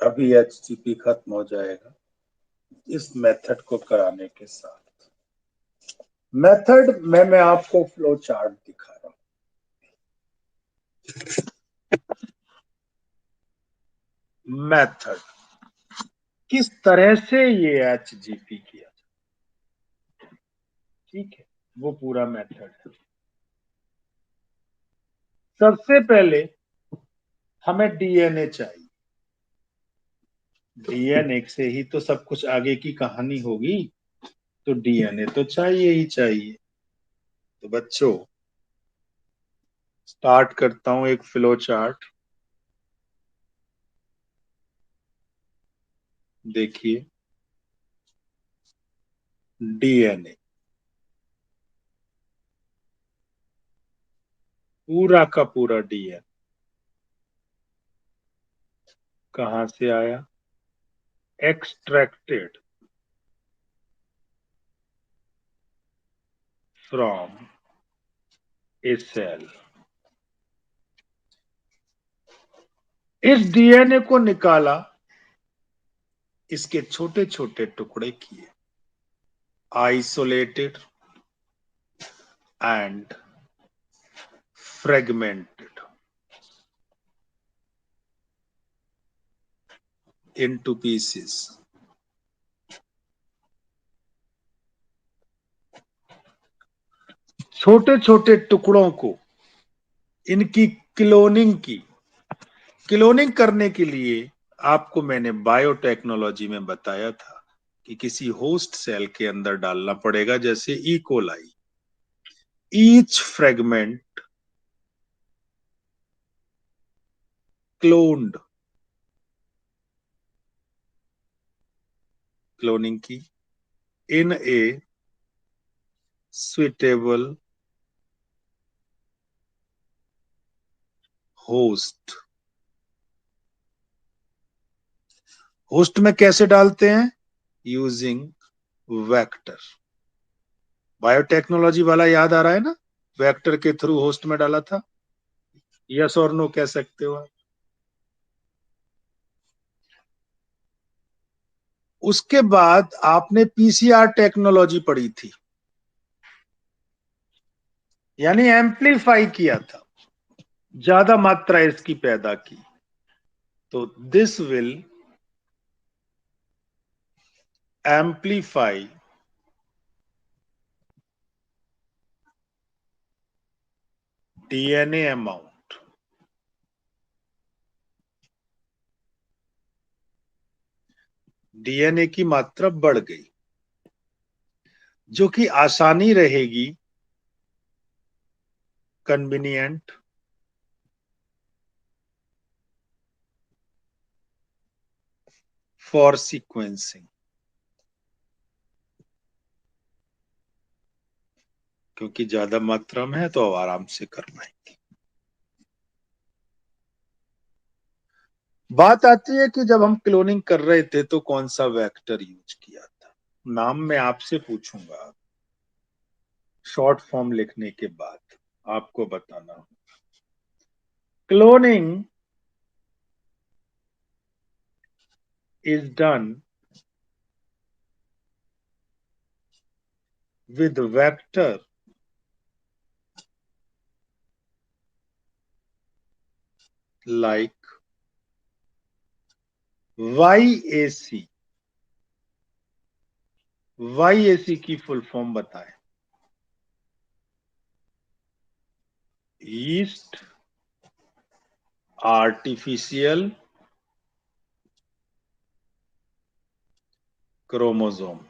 अभी HTTP खत्म हो जाएगा इस मेथड को कराने के साथ। मेथड में मैं आपको फ्लो चार्ट दिखा रहा हूं। मेथड किस तरह से ये HGP किया, ठीक है, वो पूरा मेथड है। सबसे पहले हमें डीएनए चाहिए। डीएनए से ही तो सब कुछ आगे की कहानी होगी, तो डीएनए तो चाहिए ही चाहिए। तो बच्चों स्टार्ट करता हूं एक फ्लो चार्ट। देखिए डीएनए पूरा का पूरा डीएनए कहां से आया, एक्सट्रैक्टेड फ्रॉम ए सेल। इस डीएनए को निकाला, इसके छोटे छोटे टुकड़े किए, isolated and fragmented into pieces. छोटे छोटे टुकड़ों को इनकी क्लोनिंग की। क्लोनिंग करने के लिए आपको मैंने बायोटेक्नोलॉजी में बताया था कि किसी होस्ट सेल के अंदर डालना पड़ेगा, जैसे E coli. Each fragment cloned, cloning की इन ए सुइटेबल होस्ट। होस्ट में कैसे डालते हैं, यूजिंग वेक्टर। बायोटेक्नोलॉजी वाला याद आ रहा है ना, वेक्टर के थ्रू होस्ट में डाला था। यस और नो कह सकते हो आप। उसके बाद आपने पीसीआर टेक्नोलॉजी पढ़ी थी, यानी एम्पलीफाई किया था, ज्यादा मात्रा इसकी पैदा की। तो this will amplify DNA amount. DNA की मात्रा बढ़ गई, जो कि आसानी रहेगी, कन्वीनियंट फॉर सीक्वेंसिंग, क्योंकि ज्यादा मात्रा में है तो आराम से कर पाएंगे। बात आती है कि जब हम क्लोनिंग कर रहे थे तो कौन सा वेक्टर यूज किया था। नाम मैं आपसे पूछूंगा, शॉर्ट फॉर्म लिखने के बाद आपको बताना होगा। Cloning is done with vector like YAC। YAC की फुल फॉर्म बताएं। Yeast artificial chromosome.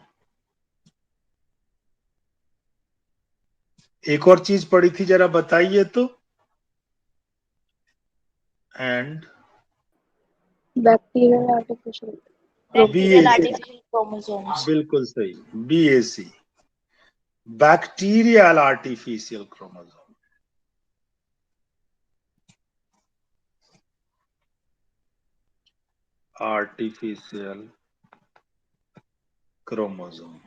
एक और चीज पढ़ी थी, जरा बताइए तो। And bacterial artificial bacterial BAC, artificial chromosomes. बिल्कुल सही, BAC bacterial artificial chromosome. Artificial chromosome,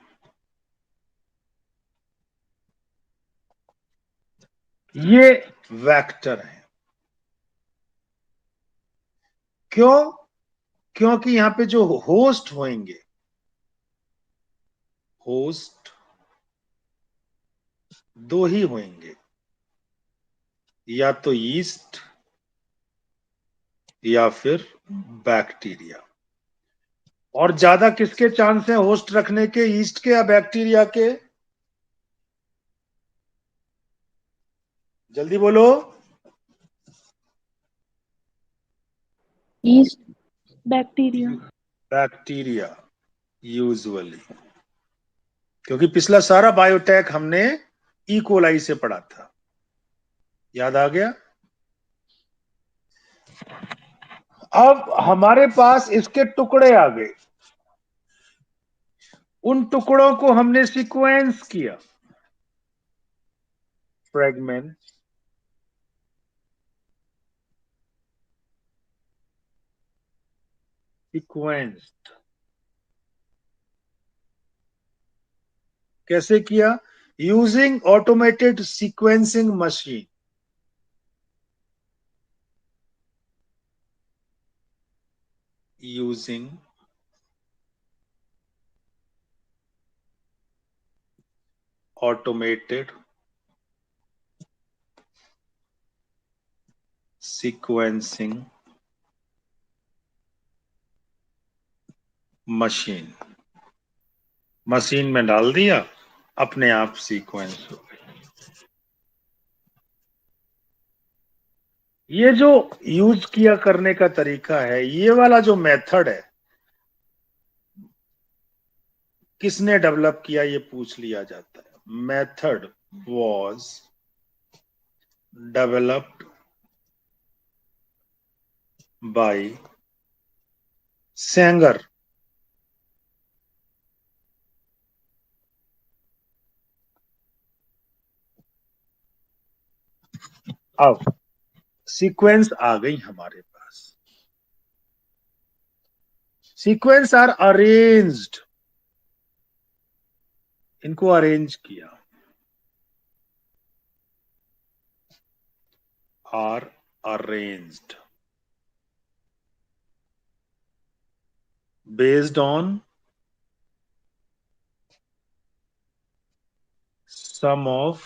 ये वेक्टर है। क्यों, क्योंकि यहां पे जो होस्ट होंगे, होस्ट दो ही होंगे, या तो यीस्ट या फिर बैक्टीरिया। और ज्यादा किसके चांस है होस्ट रखने के, यीस्ट के या बैक्टीरिया के? जल्दी बोलो। yeast, bacteria. बैक्टीरिया यूजुअली, क्योंकि पिछला सारा बायोटेक हमने ई कोलाई से पढ़ा था, याद आ गया। अब हमारे पास इसके टुकड़े आ गए, उन टुकड़ों को हमने सीक्वेंस किया, फ्रेगमेंट, सीक्वेंस्ड। कैसे किया? Using automated sequencing machine. Using automated sequencing machine. Machine में डाल दिया, अपने आप सीक्वेंस हो गई। ये जो यूज किया करने का तरीका है, ये वाला जो मेथड है, किसने डेवलप किया ये पूछ लिया जाता है। Method was developed by Sanger. अब सीक्वेंस आ गई हमारे पास, सीक्वेंस आर अरेंज्ड, इनको अरेंज किया, are arranged based on some of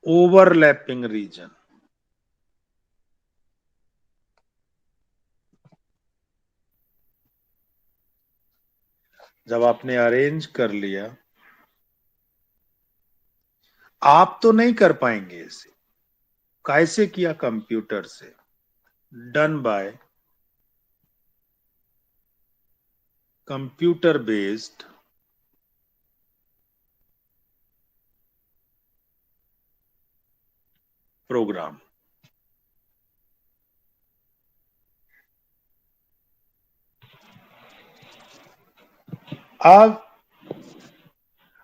overlapping region। जब आपने अरेंज कर लिया, आप तो नहीं कर पाएंगे इसे, कैसे किया? कंप्यूटर से, done by computer based program. अब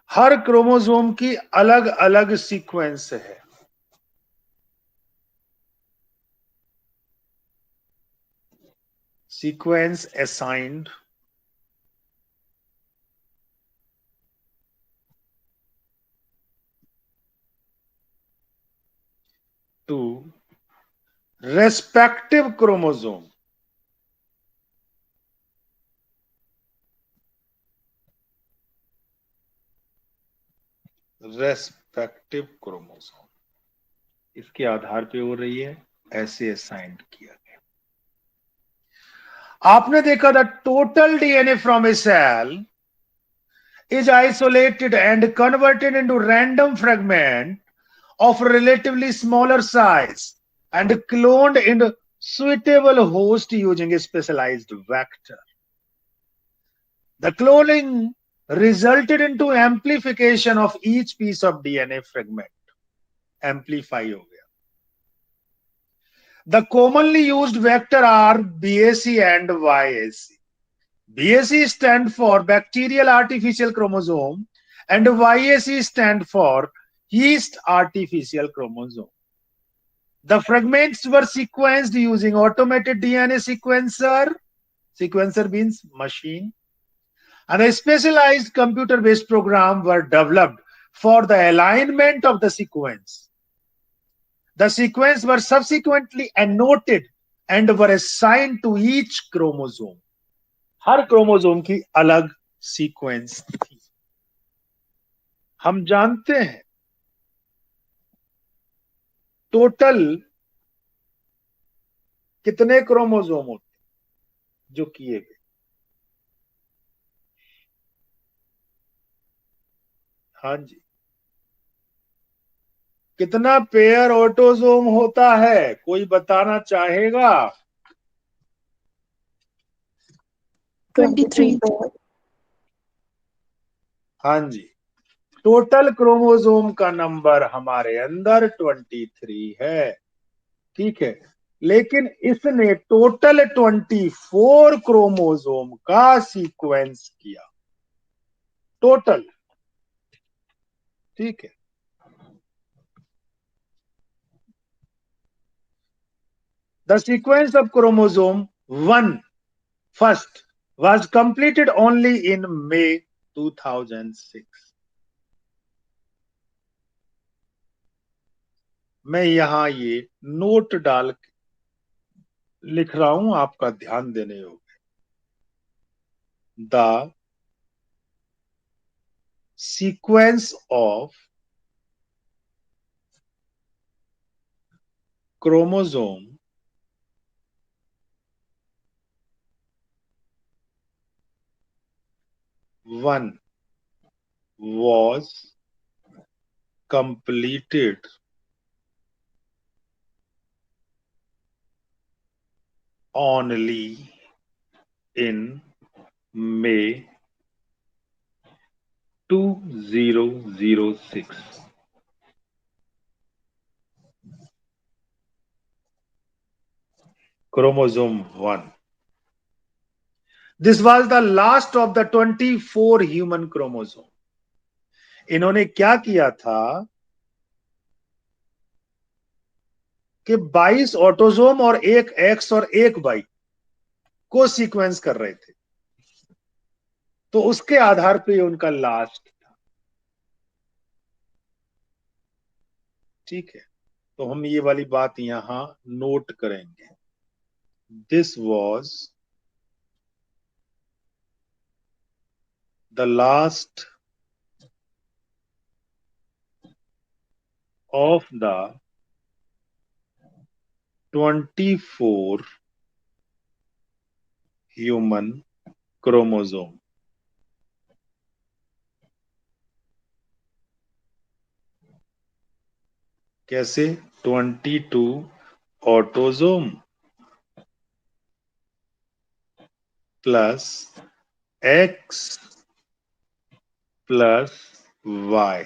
हर क्रोमोसोम की अलग अलग सीक्वेंस है, sequence assigned to respective chromosome. Respective chromosome इसके आधार पे हो रही है, ऐसे असाइंड किया गया। आपने देखा था total DNA from a cell is isolated and converted into random fragment of relatively smaller size and cloned into suitable host using a specialized vector. The cloning resulted into amplification of each piece of DNA fragment. Amplify हो गया। The commonly used vector are BAC and YAC. BAC stand for bacterial artificial chromosome and YAC stand for yeast artificial chromosome. The fragments were sequenced using automated DNA sequencer. Sequencer means machine. And a specialized computer-based program were developed for the alignment of the sequence. The sequence were subsequently annotated and were assigned to each chromosome. Her chromosome की अलग sequence थी। हम जानते हैं total कितने chromosome होते जो किए गए? हाँ जी, कितना पेयर ऑटोसोम होता है, कोई बताना चाहेगा? 23. हाँ जी, टोटल क्रोमोसोम का नंबर हमारे अंदर 23 है, ठीक है। लेकिन इसने टोटल 24 क्रोमोसोम का सीक्वेंस किया, टोटल, ठीक है। The sequence of chromosome 1 first was completed only in May 2006. मैं यहां ये नोट डाल के लिख रहा हूं, आपका ध्यान देने योग्य। The sequence of chromosome 1 was completed only in May 2006. Chromosome 1. This was the last of the 24 human chromosome. इन्होंने क्या किया था कि 22 ऑटोसोम और एक एक्स और एक वाई को सीक्वेंस कर रहे थे, तो उसके आधार पे उनका लास्ट था, ठीक है। तो हम ये वाली बात यहां नोट करेंगे। This was the last of the 24 human chromosome. कैसे? 22 autosome plus X plus Y,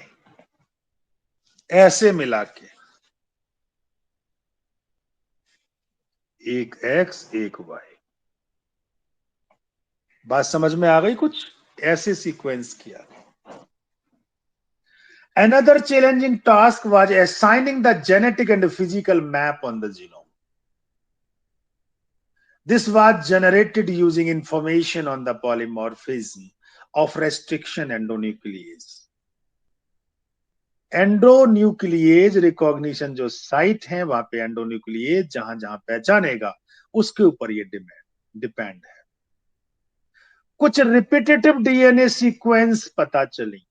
ऐसे मिला के एक एक्स एक वाई। बात समझ में आ गई कुछ? ऐसे सीक्वेंस किया। Another challenging task was assigning the genetic and physical map on the genome. This was generated using information on the polymorphism of restriction endonuclease. Endonuclease recognition जो साइट है वहां पे एंडोन्यूक्लिएज जहां जहां पहचानेगा उसके ऊपर ये डिपेंड है। कुछ रिपीटेटिव डीएनए सीक्वेंस पता चली।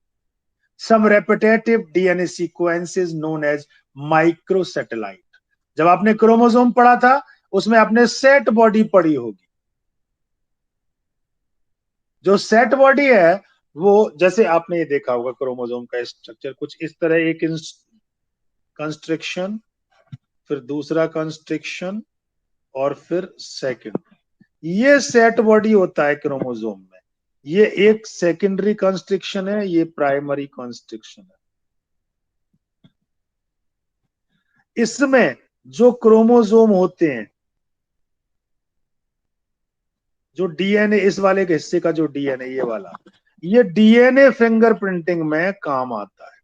Some repetitive DNA sequences known as microsatellite. जब आपने क्रोमोसोम पढ़ा था उसमें आपने सेट बॉडी पढ़ी होगी। जो सेट बॉडी है वो, जैसे आपने ये देखा होगा क्रोमोसोम का स्ट्रक्चर कुछ इस तरह, एक कंस्ट्रिक्शन, फिर दूसरा कंस्ट्रिक्शन और फिर सेकंड। ये सेट बॉडी होता है क्रोमोसोम में। ये एक सेकेंडरी कंस्ट्रिक्शन है, ये प्राइमरी कंस्ट्रिक्शन है। इसमें जो क्रोमोसोम होते हैं, जो डीएनए, इस वाले के हिस्से का जो डीएनए, ये वाला, ये डीएनए फिंगरप्रिंटिंग में काम आता है।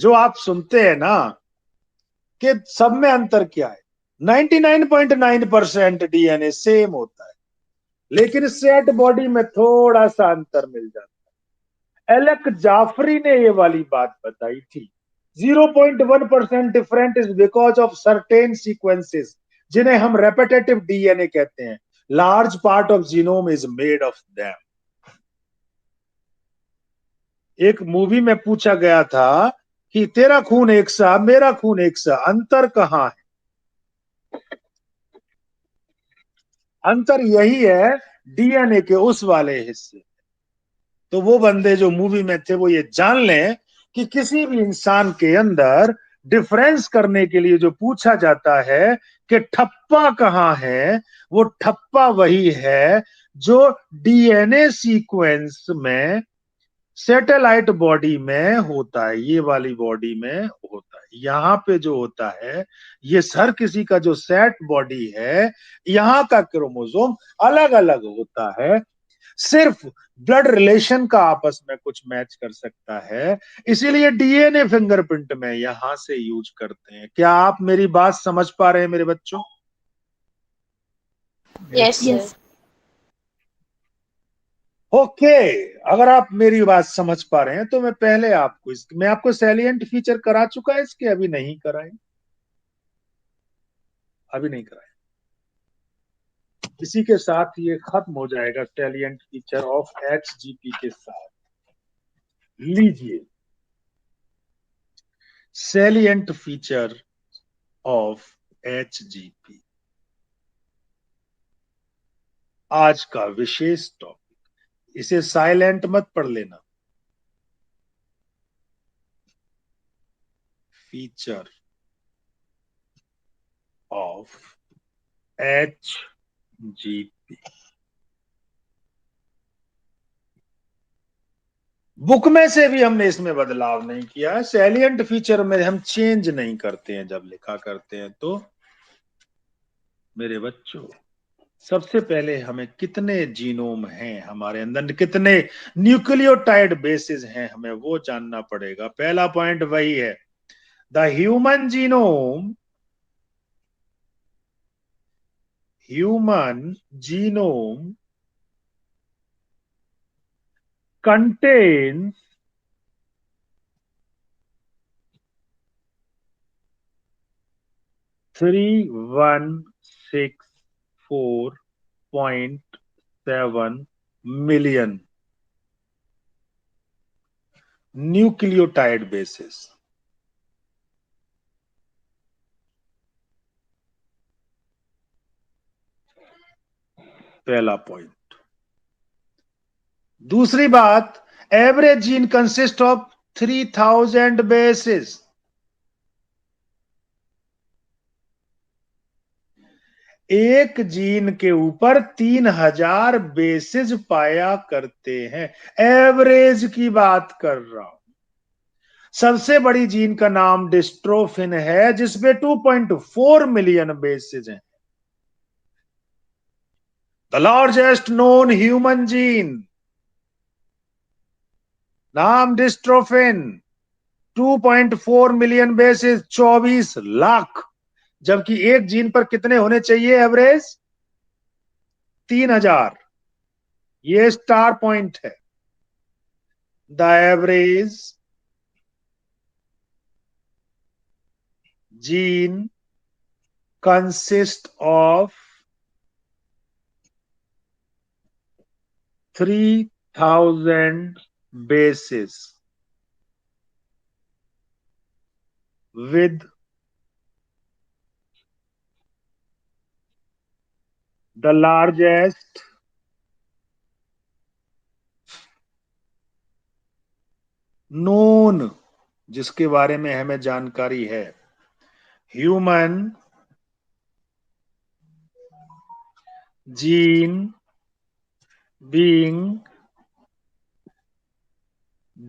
जो आप सुनते हैं ना कि सब में अंतर क्या है, 99.9% डीएनए सेम होता है, लेकिन सेट बॉडी में थोड़ा सा अंतर मिल जाता है। एलेक जाफरी ने ये वाली बात बताई थी 0.1% different is because of certain sequences, जिन्हें हम रेपिटेटिव डीएनए कहते हैं। Large part of genome is made of them. एक मूवी में पूछा गया था कि तेरा खून एक सा मेरा खून एक सा, अंतर कहां है? अंतर यही है, डीएनए के उस वाले हिस्से। तो वो बंदे जो मूवी में थे वो ये जान लें कि किसी भी इंसान के अंदर डिफरेंस करने के लिए जो पूछा जाता है कि ठप्पा कहां है, वो ठप्पा वही है जो डीएनए सीक्वेंस में सैटेलाइट बॉडी में होता है, ये वाली बॉडी में होता है। यहाँ पे जो होता है, ये हर किसी का जो सेट बॉडी है, यहाँ का क्रोमोसोम अलग अलग होता है। सिर्फ ब्लड रिलेशन का आपस में कुछ मैच कर सकता है, इसीलिए डीएनए फिंगरप्रिंट में यहां से यूज करते हैं। क्या आप मेरी बात समझ पा रहे हैं मेरे बच्चों? Yes sir. यस। ओके, अगर आप मेरी बात समझ पा रहे हैं तो मैं आपको सैलिएंट फीचर करा चुका है इसके, अभी नहीं कराए? अभी नहीं कराए। इसी के साथ ये खत्म हो जाएगा सैलिएंट फीचर ऑफ एचजीपी के साथ। लीजिए, सैलिएंट फीचर ऑफ एचजीपी आज का विशेष टॉपिक। इसे साइलेंट मत पढ़ लेना। Feature of HGP. बुक में से भी हमने इसमें बदलाव नहीं किया है। सैलिएंट फीचर में हम चेंज नहीं करते हैं जब लिखा करते हैं तो। मेरे बच्चों, सबसे पहले हमें कितने जीनोम हैं हमारे अंदर, कितने न्यूक्लियोटाइड बेसिस हैं, हमें वो जानना पड़ेगा। पहला पॉइंट वही है, the human genome contains 3164.7 million nucleotide basis. पहला पॉइंट। दूसरी बात, average gene consist of 3000 basis. एक जीन के ऊपर 3000 बेसिस पाया करते हैं। एवरेज की बात कर रहा हूं। सबसे बड़ी जीन का नाम डिस्ट्रोफिन है, जिसमें 2.4 मिलियन बेसिस हैं। The largest known human gene, नाम डिस्ट्रोफिन, 2.4 मिलियन बेसिस, 24 लाख। जबकि एक जीन पर कितने होने चाहिए एवरेज? 3000। ये स्टार पॉइंट है। The average gene consist of 3000 bases with the largest known, जिसके बारे में हमें जानकारी है, human gene being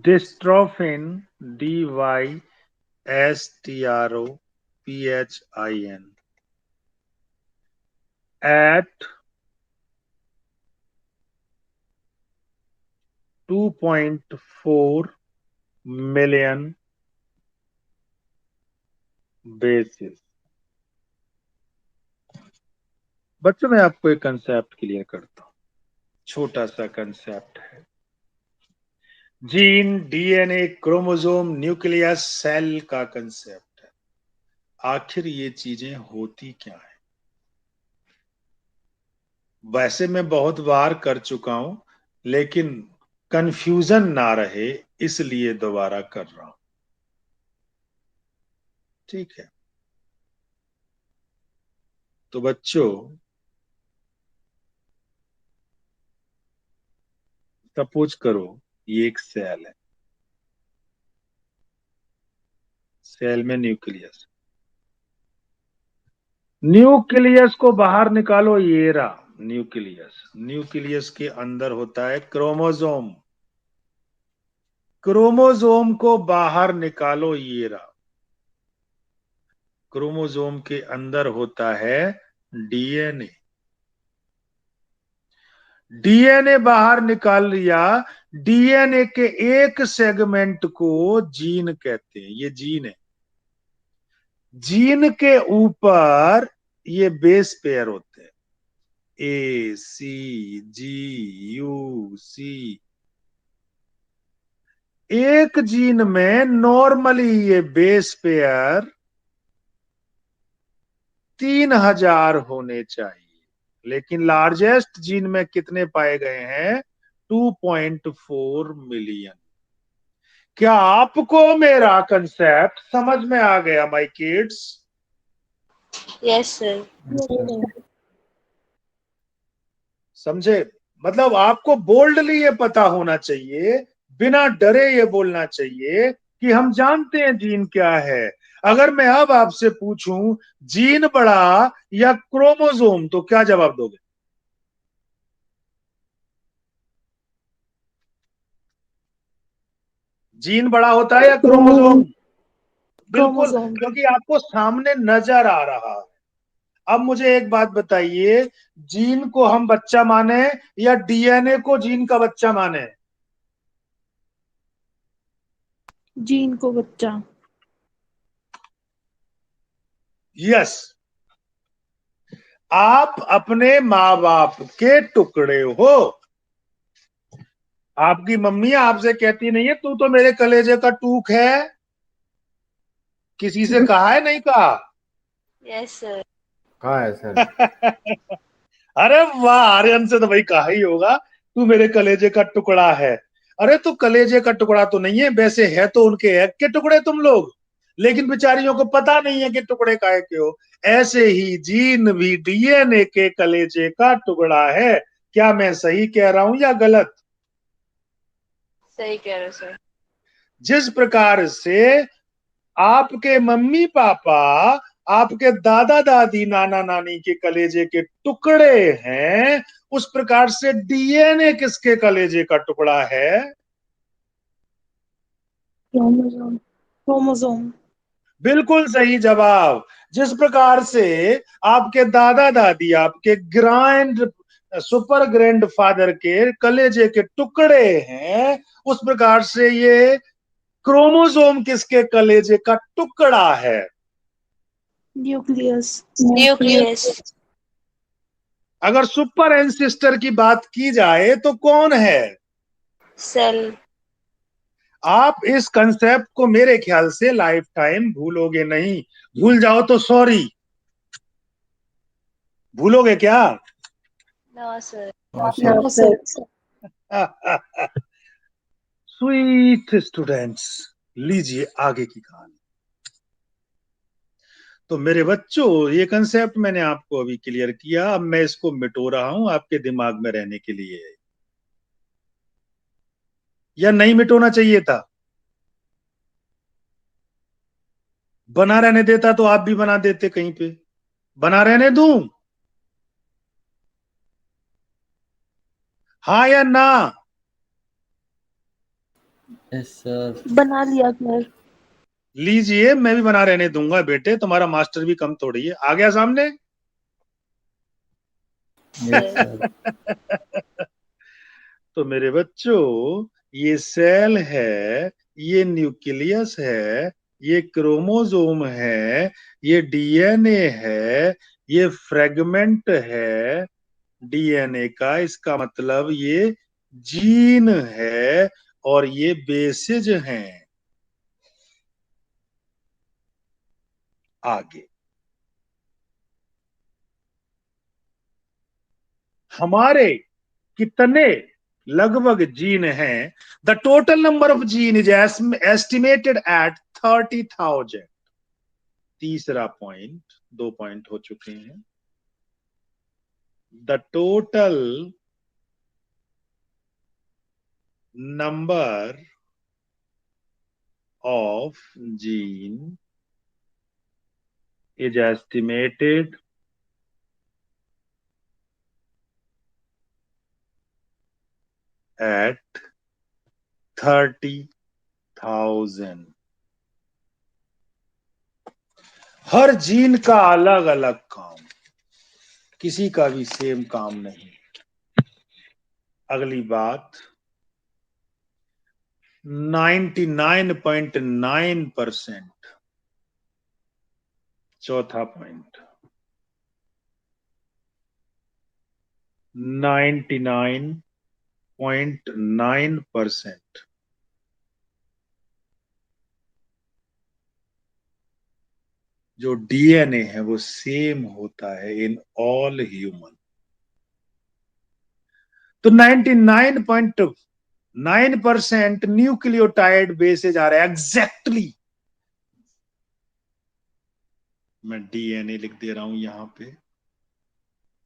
dystrophin, DYSTROPHIN, at 2.4 million bases। बच्चों, मैं आपको एक कंसेप्ट क्लियर करता हूं। छोटा सा कंसेप्ट है। Gene, DNA, chromosome, nucleus, cell का कंसेप्ट है। आखिर ये चीजें होती क्या है? वैसे मैं बहुत बार कर चुका हूं, लेकिन कंफ्यूजन ना रहे इसलिए दोबारा कर रहा हूं। ठीक है, तो बच्चों, सपोज करो ये एक सेल है। सेल में न्यूक्लियस, न्यूक्लियस को बाहर निकालो, ये रहा न्यूक्लियस। न्यूक्लियस के अंदर होता है क्रोमोसोम। क्रोमोसोम को बाहर निकालो, ये रहा। क्रोमोसोम के अंदर होता है डीएनए। डीएनए बाहर निकाल लिया। डीएनए के एक सेगमेंट को जीन कहते हैं। ये जीन है। जीन के ऊपर ये बेस पेयर होते हैं, ए सी जी यू सी। एक जीन में नॉर्मली ये बेस पेयर 3000 होने चाहिए, लेकिन लार्जेस्ट जीन में कितने पाए गए हैं? 2.4 मिलियन। क्या आपको मेरा कंसेप्ट समझ में आ गया my kids? Yes sir. Yes, sir. समझे? मतलब आपको बोल्डली ये पता होना चाहिए, बिना डरे ये बोलना चाहिए कि हम जानते हैं जीन क्या है। अगर मैं अब आपसे पूछूं जीन बड़ा या क्रोमोसोम, तो क्या जवाब दोगे? जीन बड़ा होता है या क्रोमोसोम? बिल्कुल, Chromosome. क्योंकि आपको सामने नजर आ रहा है। अब मुझे एक बात बताइए, जीन को हम बच्चा माने या डीएनए को जीन का बच्चा माने? जीन को बच्चा। यस। आप अपने माँ बाप के टुकड़े हो। आपकी मम्मी आपसे कहती नहीं है तू तो मेरे कलेजे का टूक है। किसी से कहा है? नहीं कहा? Yes sir. कहा है सर। अरे वाह, आर्यन से तो भाई कहा ही होगा तू मेरे कलेजे का टुकड़ा है। अरे तू कलेजे का टुकड़ा तो नहीं है, वैसे है तो उनके एग के टुकड़े तुम लोग, लेकिन बेचारियों को पता नहीं है कि टुकड़े काहे के हो। ऐसे ही जीन भी डीएनए के कलेजे का टुकड़ा है। क्या मैं सही कह रहा हूं या गलत? सही कह रहे हो सर। जिस प्रकार से आपके मम्मी पापा, आपके दादा दादी, नाना नानी के कलेजे के टुकड़े हैं, उस प्रकार से डीएनए किसके कलेजे का टुकड़ा है? Chromosome. Chromosome. बिल्कुल सही जवाब। जिस प्रकार से आपके दादा दादी, आपके ग्रैंड सुपर ग्रैंड फादर के कलेजे के टुकड़े हैं, उस प्रकार से ये क्रोमोसोम किसके कलेजे का टुकड़ा है? Nucleus. न्यूक्लियस। अगर सुपर एंसिस्टर की बात की जाए तो कौन है? सेल। आप इस कंसेप्ट को मेरे ख्याल से लाइफ टाइम भूलोगे नहीं। भूल जाओ तो सॉरी। भूलोगे क्या? No sir. No, sir. Sweet students, लीजिए आगे की कहानी। तो मेरे बच्चों, ये कंसेप्ट मैंने आपको अभी क्लियर किया। अब मैं इसको मिटो रहा हूं आपके दिमाग में रहने के लिए। या नहीं मिटोना चाहिए था? बना रहने देता तो आप भी बना देते कहीं पे। बना रहने दूं? हाँ या ना? Yes sir. बना लिया सर। लीजिए, मैं भी बना रहने दूंगा बेटे, तुम्हारा मास्टर भी कम थोड़ी है। आ गया सामने? Yes sir. तो मेरे बच्चों, ये सेल है, ये न्यूक्लियस है, ये क्रोमोसोम है, ये डीएनए है, ये फ्रेगमेंट है डीएनए का। इसका मतलब ये जीन है। और ये बेसिज हैं आगे। हमारे कितने लगभग जीन हैं? The total number of gene is estimated at 30,000। तीसरा पॉइंट, 2 पॉइंट हो चुके हैं। The total number of gene is estimated at 30,000। Her gene का अलग अलग काम, किसी का भी सेम काम नहीं। अगली बात, 99.9%, चौथा पॉइंट, 99.9% जो डीएनए है वो सेम होता है इन ऑल ह्यूमन। तो 99.9% न्यूक्लियोटाइड बेसेज आ रहा है एग्जैक्टली। मैं डीएनए लिख दे रहा हूं यहां पे,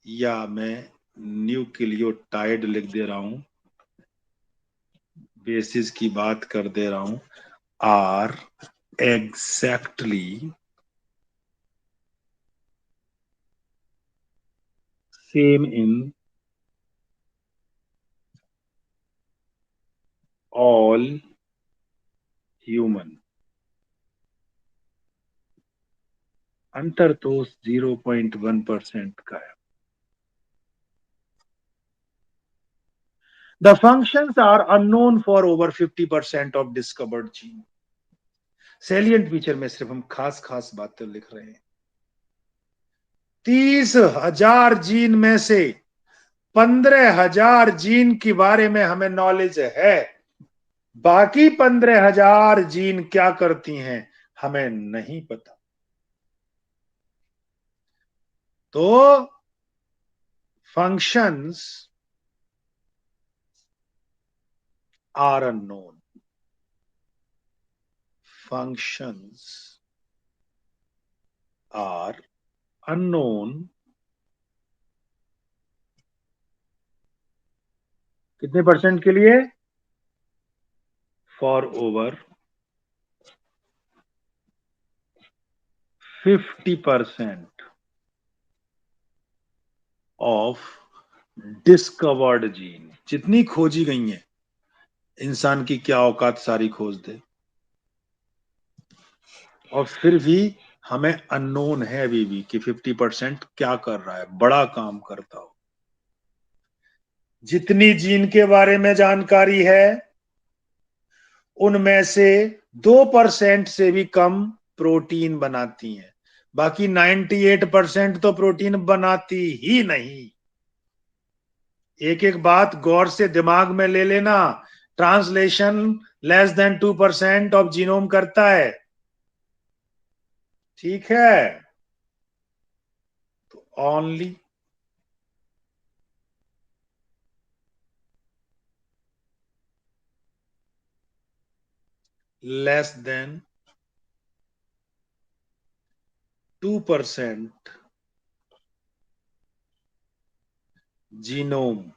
या मैं न्यूक्लियोटाइड लिख दे रहा हूं, बेसिस की बात कर दे रहा हूं, are exactly same in all human. अंतर तो 0.1% का है। The functions are unknown for over 50% of discovered gene। Salient feature में सिर्फ हम खास खास बातें लिख रहे हैं। 30,000 जीन में से 15,000 जीन के बारे में हमें नॉलेज है, बाकी 15,000 जीन क्या करती हैं हमें नहीं पता। तो functions are unknown, functions are unknown. कितने परसेंट के लिए? For over 50% of discovered gene. जितनी खोजी गई हैं, इंसान की क्या औकात सारी खोज दे, और फिर भी हमें अननोन है अभी भी कि 50% क्या कर रहा है, बड़ा काम करता हो। जितनी जीन के बारे में जानकारी है उनमें से 2% से भी कम प्रोटीन बनाती हैं, बाकी 98% तो प्रोटीन बनाती ही नहीं। एक एक बात गौर से दिमाग में ले लेना। Translation less than 2% of genome करता है, ठीक है? तो only less than 2% genome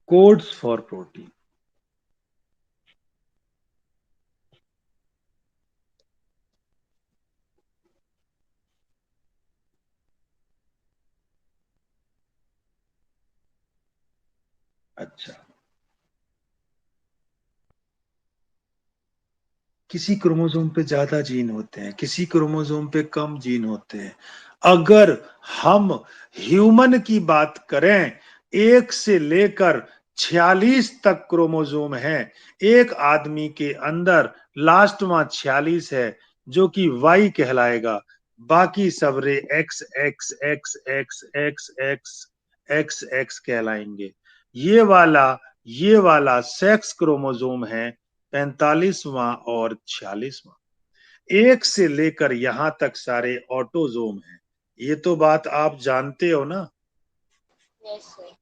codes for protein. अच्छा, किसी क्रोमोसोम पे ज्यादा जीन होते हैं, किसी क्रोमोसोम पे कम जीन होते हैं। अगर हम ह्यूमन की बात करें, 1 से लेकर 46 तक क्रोमोसोम है एक आदमी के अंदर। लास्ट में 46 है जो कि वाई कहलाएगा, बाकी सब रे X X X X X X X X कहलाएंगे। ये वाला ये वाला सेक्स क्रोमोसोम है 45वां और 46वां। एक से लेकर यहां तक सारे ऑटोजोम हैं। ये तो बात आप जानते हो ना। Yes sir.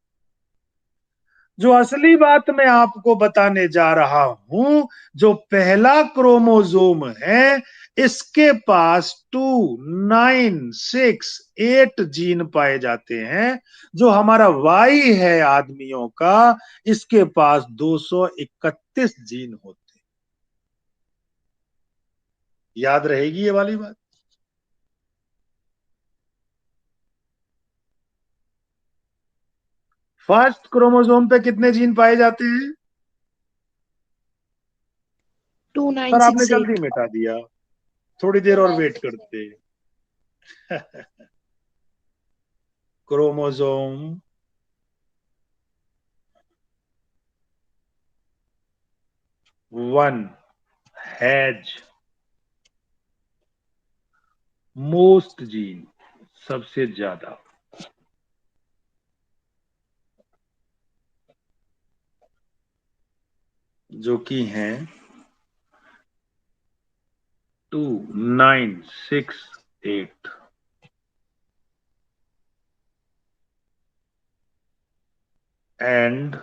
जो असली बात मैं आपको बताने जा रहा हूं, जो पहला क्रोमोसोम है, इसके पास 2, 9, 6, 8 जीन पाए जाते हैं। जो हमारा वाई है आदमियों का, इसके पास 231 जीन होते हैं। याद रहेगी ये वाली बात। फर्स्ट क्रोमोसोम पे कितने जीन पाए जाते हैं? टू नाइन सर आपने सिक्स जल्दी एट मिटा दिया, थोड़ी देर और वेट 2968। करते। क्रोमोसोम 1 हैज मोस्ट जीन, सबसे ज्यादा, जो कि हैं 2, 9, 6, 8। And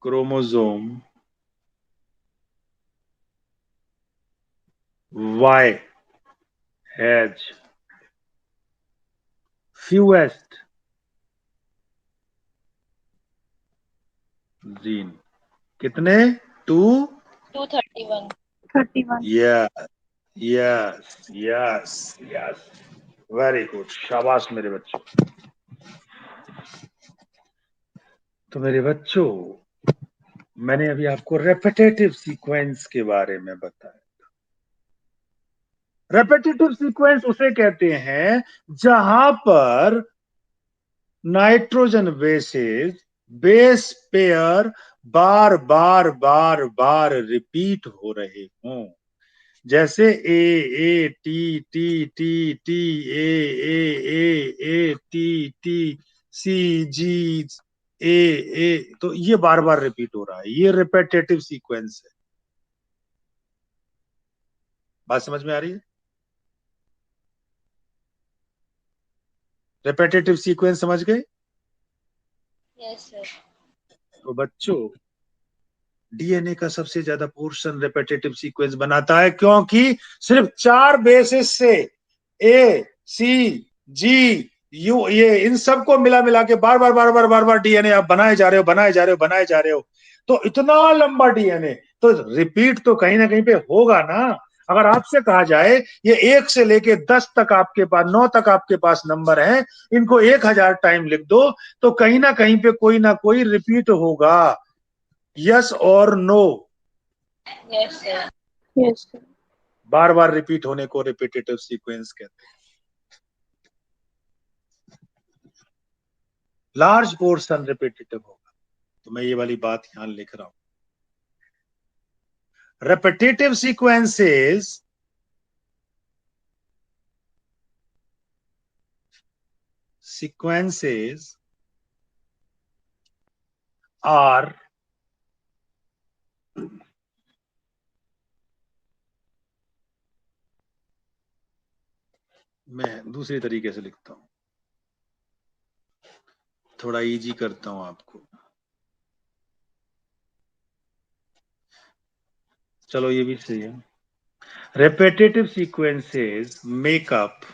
chromosome Y has fewest gene. कितने? 2। 231। 31 yes yes yes yes, very good, शाबाश मेरे बच्चों। तो मेरे बच्चों, मैंने अभी आपको रेपिटेटिव सीक्वेंस के बारे में बताया। रेपिटेटिव सीक्वेंस उसे कहते हैं जहां पर नाइट्रोजन बेसेस बेस पेयर बार बार बार बार रिपीट हो रहे हों। जैसे A T T T T, A T T, C G, A तो ये बार बार रिपीट हो रहा है, ये रिपेटेटिव सीक्वेंस है। बात समझ में आ रही है? रिपेटेटिव सीक्वेंस समझ गए? Yes sir. तो बच्चों, डीएनए का सबसे ज्यादा पोर्शन रिपेटेटिव सीक्वेंस बनाता है, क्योंकि सिर्फ 4 बेसिस से ए सी जी यू, ये इन सबको मिला मिला के बार बार बार बार बार बार डीएनए आप बनाए जा रहे हो, बनाए जा रहे हो, बनाए जा रहे हो। तो इतना लंबा डीएनए तो रिपीट तो कहीं ना कहीं पे होगा ना। अगर आपसे कहा जाए ये 1 से लेके 10 तक आपके पास, 9 तक आपके पास नंबर है, इनको 1000 टाइम लिख दो, तो कहीं पे कोई ना कोई रिपीट होगा। यस और no? Yes sir. Yes sir. बार बार रिपीट होने को रिपीटेटिव सीक्वेंस कहते हैं। लार्ज पोर्शन रिपीटेटिव होगा, तो मैं ये वाली बात यहां लिख रहा हूं। repetitive sequences are मैं दूसरी तरीके से लिखता हूं, थोड़ा इजी करता हूं आपको। चलो ये भी सही है। repetitive sequences make up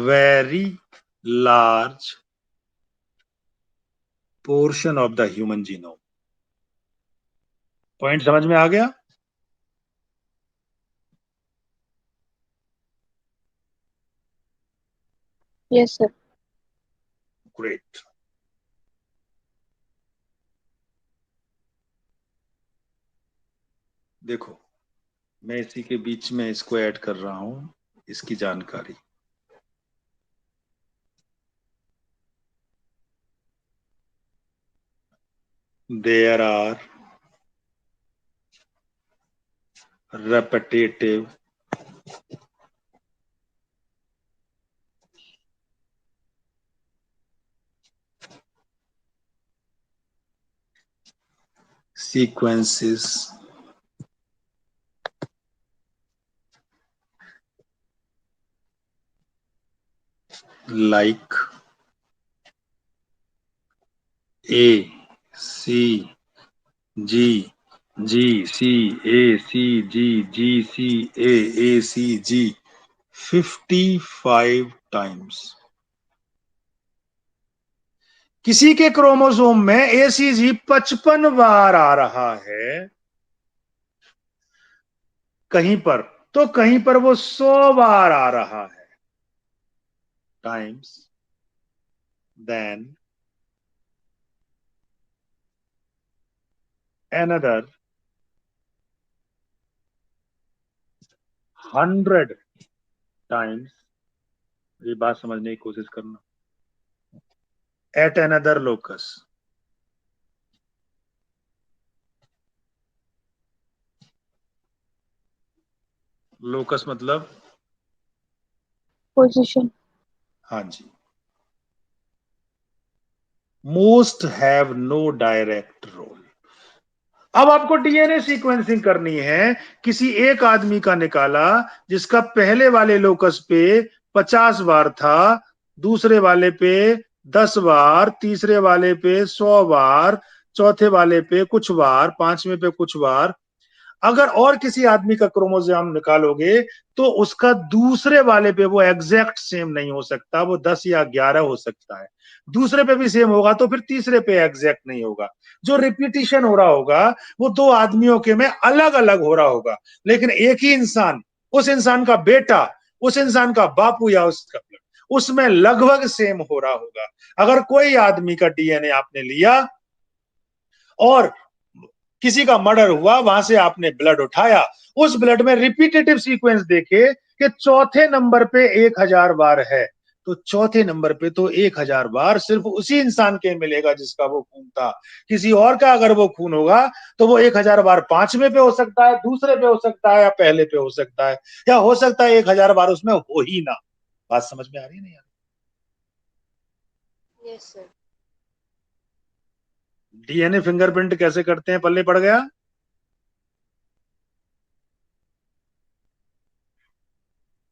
very large portion of the human genome। Point समझ में आ गया? Yes sir. ग्रेट। देखो, मैं इसी के बीच में इसको ऐड कर रहा हूं, इसकी जानकारी। There are repetitive sequences like A, C, G, G, C, A, C, G, G, C, A, C, G 55 times. किसी के क्रोमोसोम में ACG 55 बार आ रहा है कहीं पर, तो कहीं पर वो 100 बार आ रहा है टाइम्स, देन another 100 times, ये बात समझने की कोशिश करना, at another locus. लोकस मतलब, Position. हाँ जी, most have no direct role. अब आपको डीएनए सीक्वेंसिंग करनी है, किसी एक आदमी का निकाला जिसका पहले वाले लोकस पे 50 बार था, दूसरे वाले पे 10 बार, तीसरे वाले पे 100 बार, चौथे वाले पे कुछ बार, पांचवें पे कुछ बार. अगर और किसी आदमी का क्रोमोसोम निकालोगे तो उसका दूसरे वाले पे वो एग्जैक्ट सेम नहीं हो सकता, वो 10 या 11 हो सकता है. दूसरे पे भी सेम होगा तो फिर तीसरे पे एग्जैक्ट नहीं होगा. जो रिपीटिशन हो रहा होगा वो दो आदमियों के में अलग अलग हो रहा होगा, लेकिन एक ही इंसान, उस इंसान का बेटा, उस इंसान का बापू या उसका, उसमें लगभग सेम हो रहा होगा. अगर कोई आदमी का डीएनए आपने लिया और किसी का मर्डर हुआ, वहां से आपने ब्लड उठाया, उस ब्लड में रिपीटेटिव सीक्वेंस देखे कि चौथे नंबर पे 1000 बार है, तो चौथे नंबर पे तो 1000 बार सिर्फ उसी इंसान के मिलेगा जिसका वो खून था. किसी और का अगर वो खून होगा तो वो 1000 बार पांचवें पे हो सकता है, दूसरे पे हो सकता है, या पहले पे हो सकता है, या हो सकता है 1000 बार उसमें हो ही ना. बात समझ में आ रही है नहीं यार? Yes, sir. डीएनए फिंगरप्रिंट कैसे करते हैं, पल्ले पड़ गया?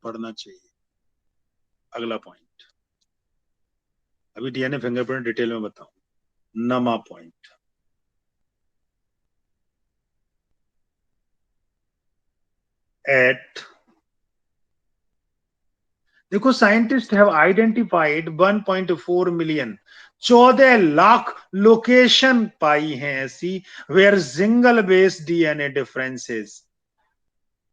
पढ़ना चाहिए. अगला पॉइंट, अभी डीएनए फिंगरप्रिंट डिटेल में बताऊं. नमा पॉइंट, एट, देखो scientist have identified 1.4 million, 14 lakh location पाई हैं ऐसी where single base DNA differences,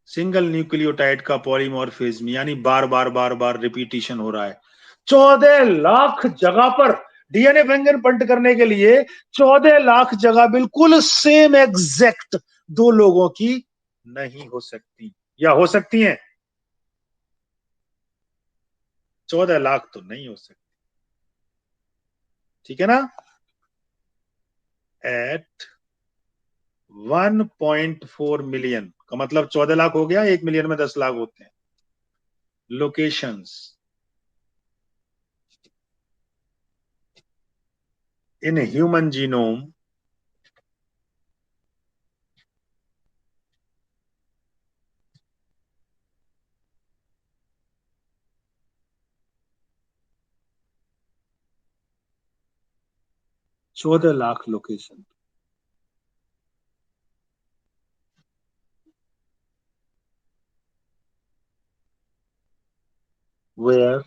single nucleotide का पॉलीमॉर्फिज्म, यानी बार बार बार बार रिपीटिशन हो रहा है 14 लाख जगह पर. डीएनए फिंगरप्रिंट करने के लिए 14 लाख जगह बिल्कुल सेम एग्जैक्ट दो लोगों की नहीं हो सकती, या हो सकती हैं? 14 लाख तो नहीं हो सकती, ठीक है ना? एट 1.4 मिलियन का मतलब 14 लाख हो गया, 1 मिलियन में 10 लाख होते हैं. लोकेशंस इन ह्यूमन जीनोम, चौदह lakh location, where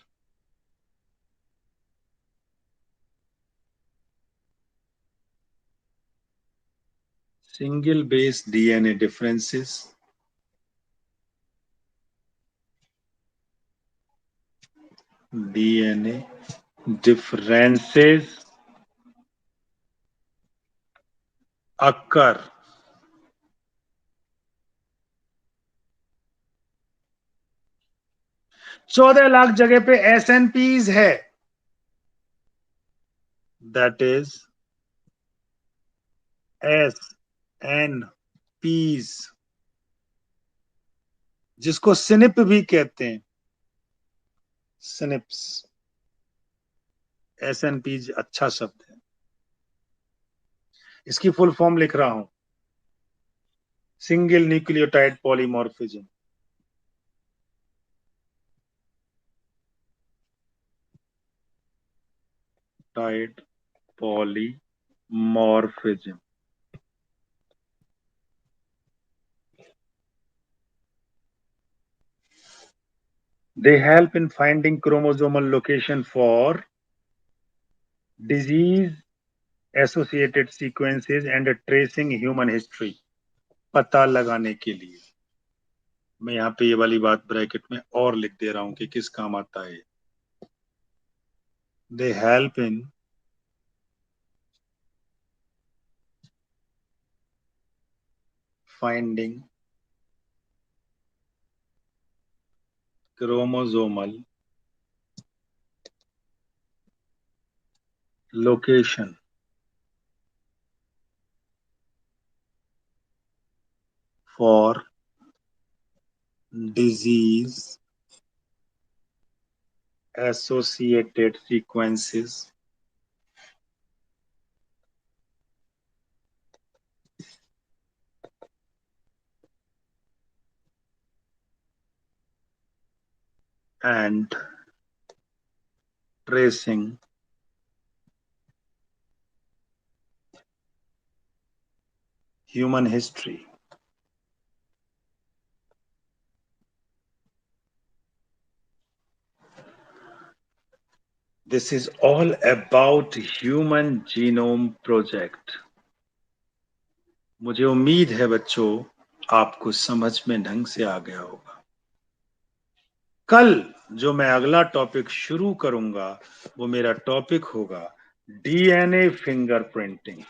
single base DNA differences DNA differences occur 14 lakh जगह पे SNPs है, दैट इज SNPs, जिसको सिनिप भी कहते हैं, सिनिप्स. SNPs अच्छा शब्द है, इसकी फुल फॉर्म लिख रहा हूं, single nucleotide polymorphism. Nucleotide polymorphism. They help in finding chromosomal location for disease associated sequences and tracing human history. पता लगाने के लिए मैं यहाँ पे ये वाली बात ब्रैकेट में और लिख दे रहा हूं कि किस काम आता है. They help in finding chromosomal location for disease associated sequences and tracing human history. This is all about Human Genome Project. मुझे उम्मीद है बच्चों आपको समझ में ढंग से आ गया होगा. कल जो मैं अगला टॉपिक शुरू करूंगा वो मेरा टॉपिक होगा डीएनए फिंगरप्रिंटिंग.